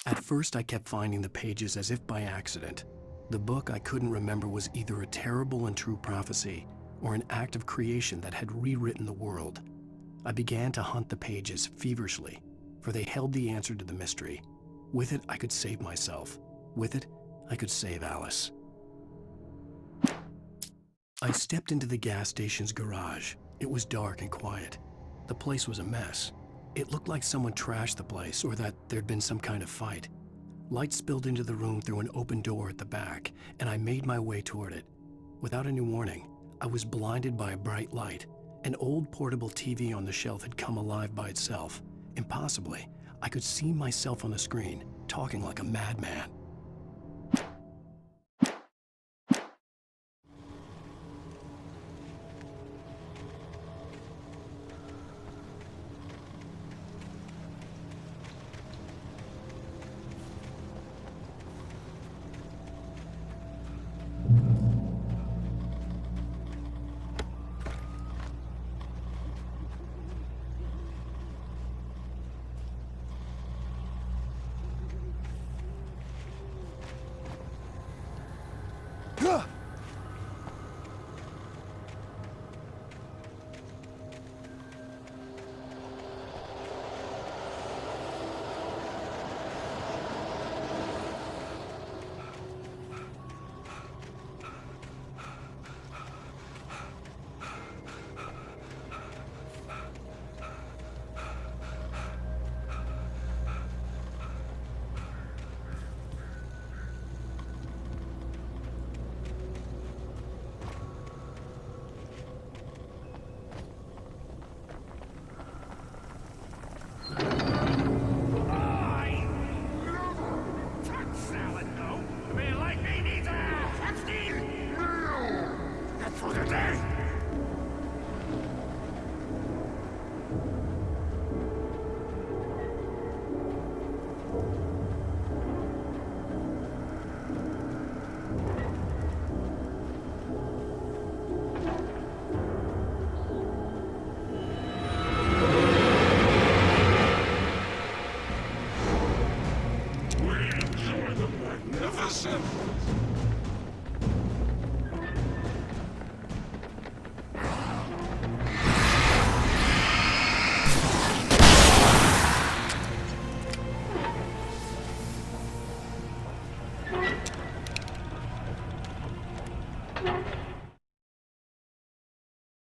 At first, I kept finding the pages as if by accident. The book I couldn't remember was either a terrible and true prophecy or an act of creation that had rewritten the world. I began to hunt the pages feverishly, for they held the answer to the mystery. With it, I could save myself. With it, I could save Alice. I stepped into the gas station's garage. It was dark and quiet. The place was a mess. It looked like someone trashed the place or that there'd been some kind of fight. Light spilled into the room through an open door at the back, and I made my way toward it. Without any warning, I was blinded by a bright light. An old portable TV on the shelf had come alive by itself. Impossibly, I could see myself on the screen, talking like a madman.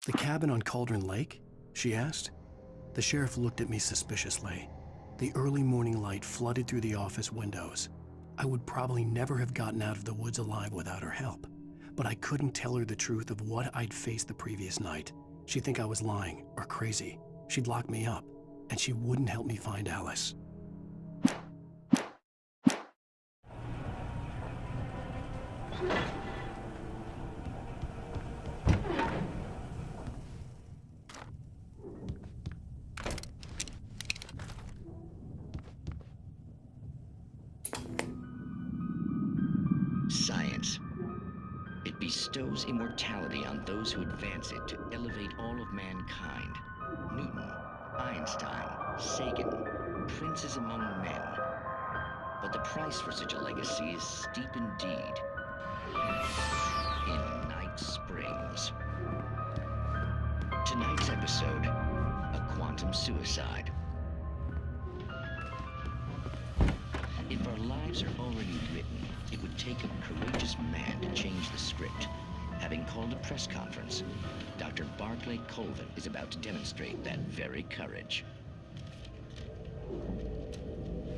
The cabin on Cauldron Lake? She asked. The sheriff looked at me suspiciously. The early morning light flooded through the office windows. I would probably never have gotten out of the woods alive without her help, but I couldn't tell her the truth of what I'd faced the previous night. She'd think I was lying or crazy. She'd lock me up, and she wouldn't help me find Alice. Science. It bestows immortality on those who advance it to elevate all of mankind. Newton, Einstein, Sagan, princes among men. But the price for such a legacy is steep indeed. In Night Springs. Tonight's episode, a quantum suicide. If our lives are already written, it would take a courageous man to change the script. Having called a press conference, Dr. Barclay Colvin is about to demonstrate that very courage.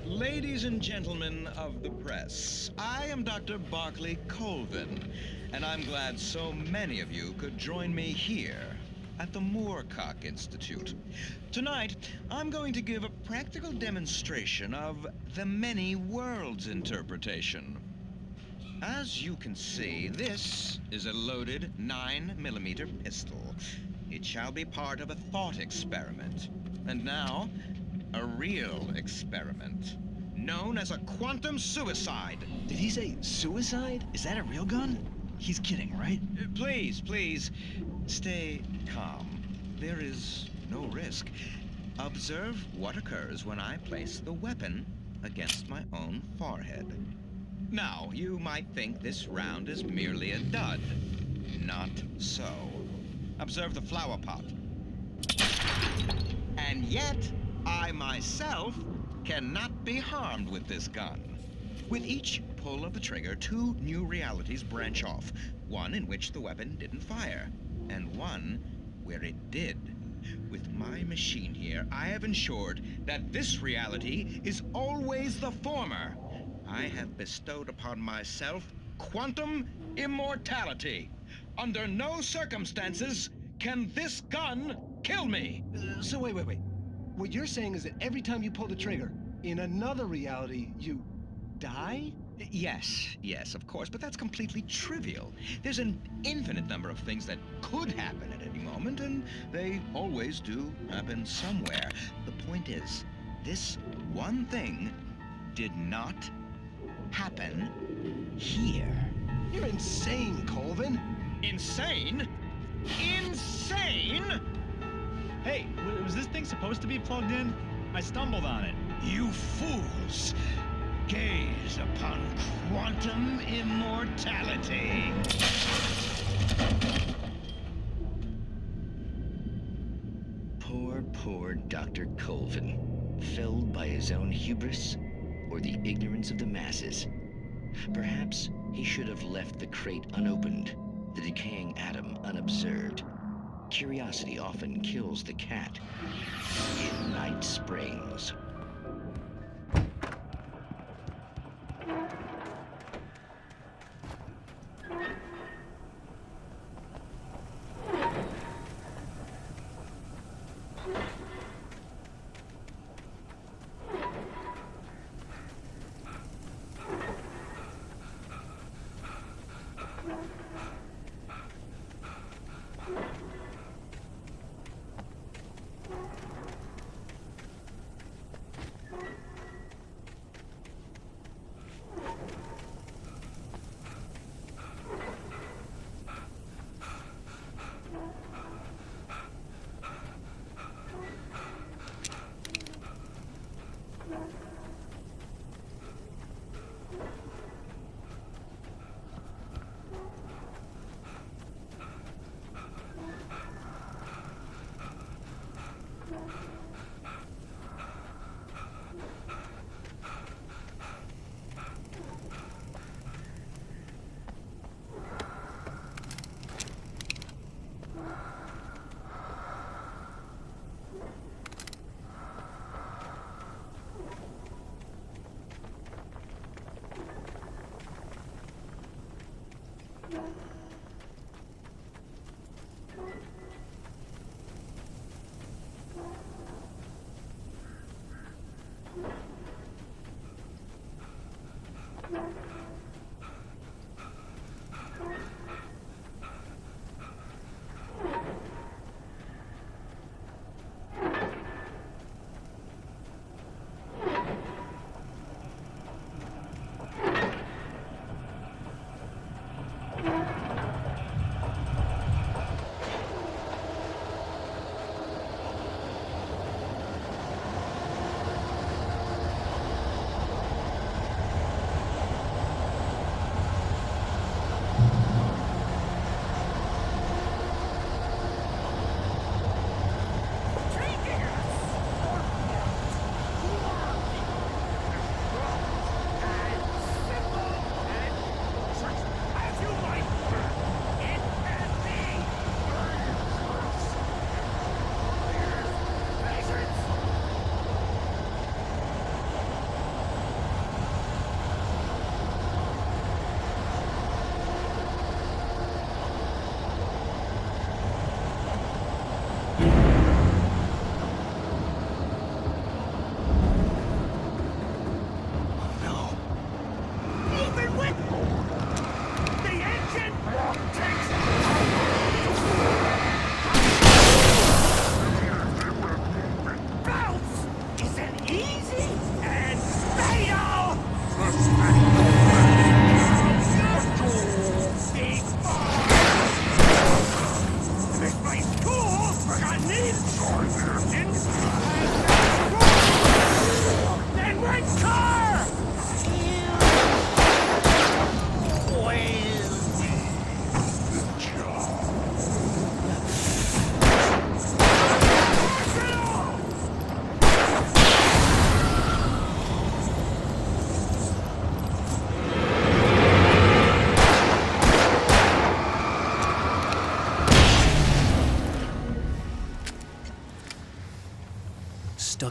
Ladies and gentlemen of the press, I am Dr. Barclay Colvin, and I'm glad so many of you could join me here at the Moorcock Institute. Tonight, I'm going to give a practical demonstration of the many worlds interpretation. As you can see, this is a loaded 9mm pistol. It shall be part of a thought experiment. And now, a real experiment, known as a quantum suicide. Did he say suicide? Is that a real gun? He's kidding, right? Please, stay calm. There is no risk. Observe what occurs when I place the weapon against my own forehead. Now, you might think this round is merely a dud. Not so. Observe the flower pot. And yet, I myself cannot be harmed with this gun. With each pull of the trigger, two new realities branch off. One in which the weapon didn't fire, and one where it did. With my machine here, I have ensured that this reality is always the former. I have bestowed upon myself quantum immortality. Under no circumstances can this gun kill me. So wait. What you're saying is that every time you pull the trigger, in another reality, you die? Yes, of course, but that's completely trivial. There's an infinite number of things that could happen at any moment, and they always do happen somewhere. The point is, this one thing did not happen here. You're insane, Colvin. Insane? Insane? Hey, was this thing supposed to be plugged in? I stumbled on it. You fools! Gaze upon quantum immortality. Poor Dr. Colvin, felled by his own hubris or the ignorance of the masses. Perhaps he should have left the crate unopened, the decaying atom unobserved. Curiosity often kills the cat. In Night Springs.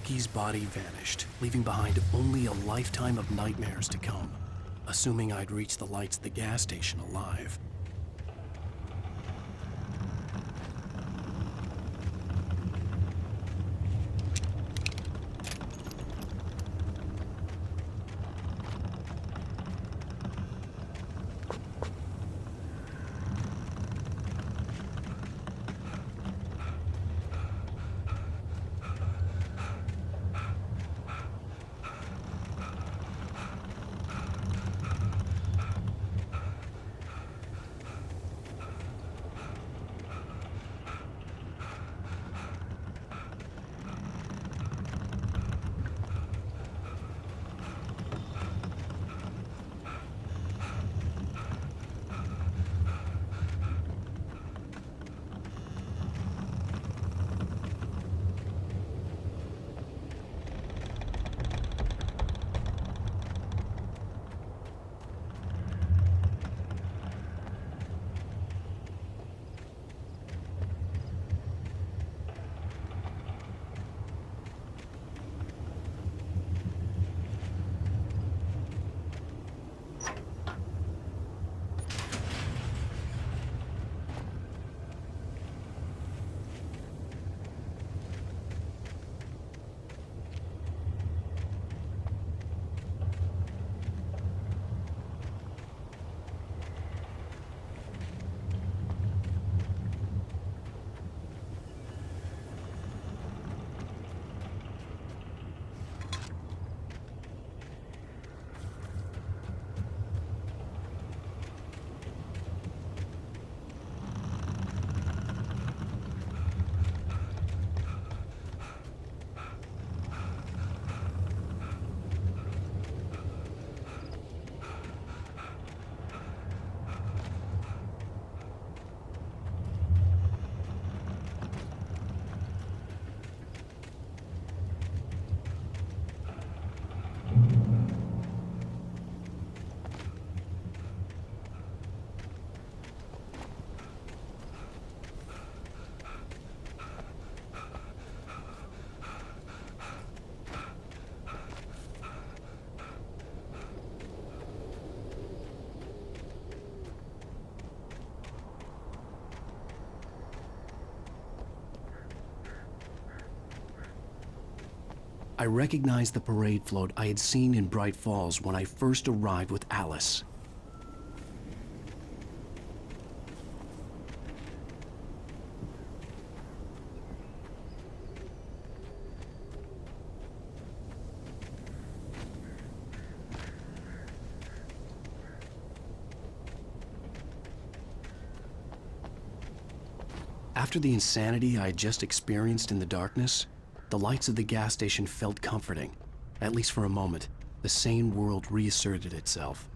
Stucky's body vanished, leaving behind only a lifetime of nightmares to come, assuming I'd reached the lights of the gas station alive. I recognized the parade float I had seen in Bright Falls when I first arrived with Alice. After the insanity I had just experienced in the darkness, the lights of the gas station felt comforting. At least for a moment, the sane world reasserted itself.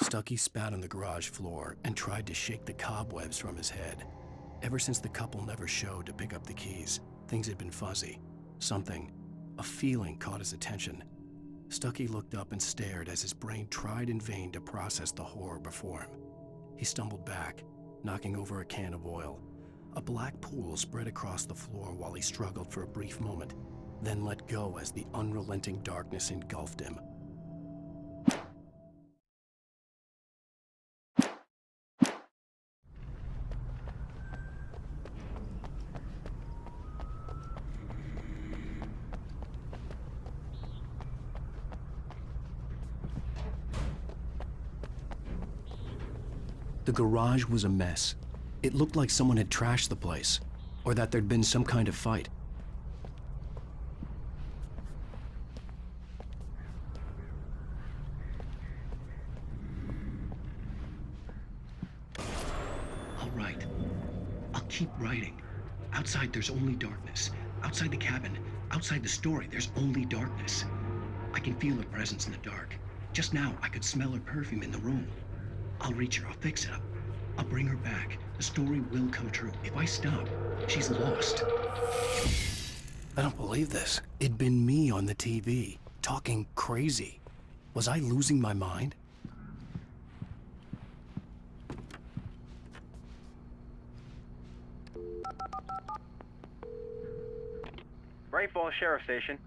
Stucky spat on the garage floor and tried to shake the cobwebs from his head. Ever since the couple never showed to pick up the keys, things had been fuzzy. Something, a feeling caught his attention. Stucky looked up and stared as his brain tried in vain to process the horror before him. He stumbled back, knocking over a can of oil. A black pool spread across the floor while he struggled for a brief moment, then let go as the unrelenting darkness engulfed him. The garage was a mess. It looked like someone had trashed the place, or that there'd been some kind of fight. I'll write. I'll keep writing. Outside, there's only darkness. Outside the cabin, outside the story, there's only darkness. I can feel her presence in the dark. Just now, I could smell her perfume in the room. I'll reach her. I'll fix it up. I'll bring her back. The story will come true. If I stop, she's lost. I don't believe this. It'd been me on the TV, talking crazy. Was I losing my mind? Bright Falls Sheriff Station.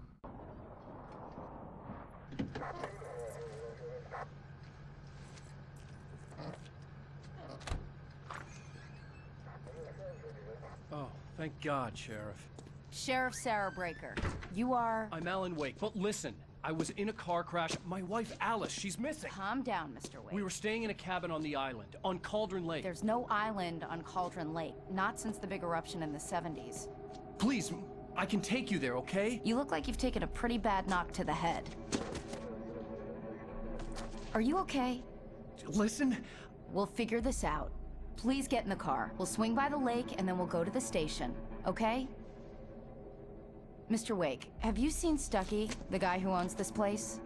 Oh, thank God, Sheriff. Sheriff Sarah Breaker. You are... I'm Alan Wake, but listen, I was in a car crash. My wife, Alice, she's missing. Calm down, Mr. Wake. We were staying in a cabin on the island, on Cauldron Lake. There's no island on Cauldron Lake, not since the big eruption in the 70s. Please, I can take you there, okay? You look like you've taken a pretty bad knock to the head. Are you okay? Listen. We'll figure this out. Please get in the car. We'll swing by the lake and then we'll go to the station, okay? Mr. Wake, have you seen Stucky, the guy who owns this place?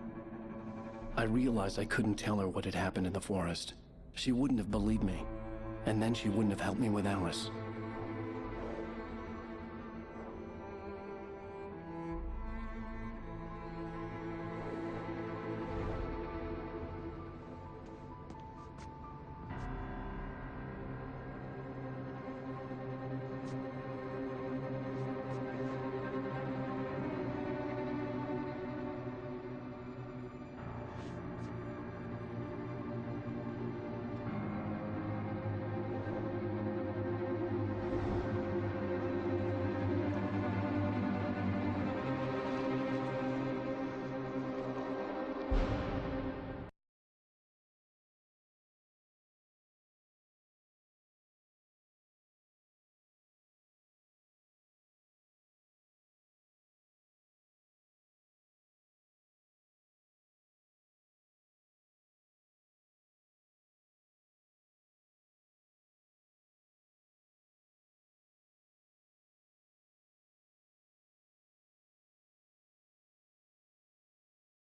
I realized I couldn't tell her what had happened in the forest. She wouldn't have believed me. And then she wouldn't have helped me with Alice.